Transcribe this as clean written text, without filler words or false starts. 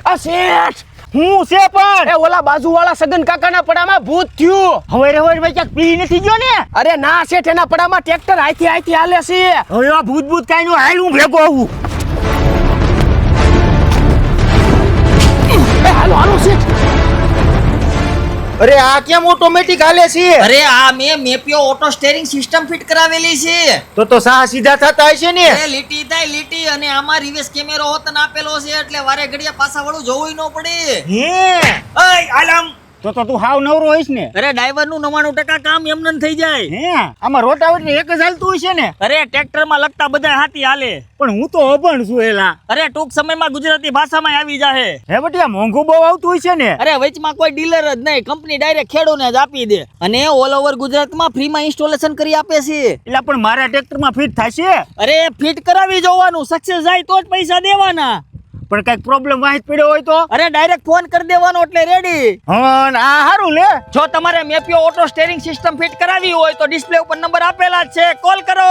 આ શેઠ હું છે પણ એ ઓલા બાજુવાળા સગન કાકાના પડામાં ભૂત થયું. હવે ક્યાંક પી નથી ગયો ને? અરે ના શેઠ, એના પડામાં ટ્રેક્ટર આઈથી હાલે છે. હવે આ ભૂત કાઈ નું હાલ હું ભેગો આવું. એ હાલો શેઠ. અરે આ કેમ ઓટોમેટિક હાલે છે? અરે આ મેં મેપિયો ઓટો સ્ટેરિંગ સિસ્ટમ ફિટ કરાવેલી છે. તો સાહ સીધા થતા હશે ને? એ લીટી થાય લીટી, અને આમાં રિવર્સ કેમેરો હોતન આપેલો છે એટલે વારે ઘડીએ પાછા વળું જોવું ન પડે. હે અય આલમ, તો તું હાવ નવરો હોઈશ ને? અરે ડ્રાઈવર નું 99% કામ એમને થઈ જાય. હે આમાં રોટાવેટર એક જ હાલતું હશે ને? અરે ટ્રેક્ટર માં લગતા બધા હાથી હાલે. પણ હું તો અભણ છું એલા. અરે ટૂંક સમયમાં ગુજરાતી ભાષામાં આવી જાહે. હે બટિયા મોંઘું બહુ આવતું હશે ને? અરે વચમાં કોઈ ડીલર જ નહીં, કંપની ડાયરેક્ટ ખેડૂને જ આપી દે, અને ઓલ ઓવર ગુજરાતમાં ફ્રીમાં ઇન્સ્ટોલેશન કરી આપે છે. એટલે પણ મારા ટ્રેક્ટરમાં ફિટ થશે? અરે ફિટ કરાવી જોવાનું, સક્સેસ જાય તો જ પૈસા દેવાના. પણ કઈક પ્રોબ્લેમ વાહિત પડ્યો હોય તો? અરે ડાયરેક્ટ ફોન કરી દેવાનો એટલે રેડી. હા આ હારું લે. જો તમારે મેપિયો ઓટો સ્ટેરિંગ સિસ્ટમ ફિટ કરાવી હોય તો ડિસ્પ્લે ઉપર નંબર આપેલા જ છે, કોલ કરો.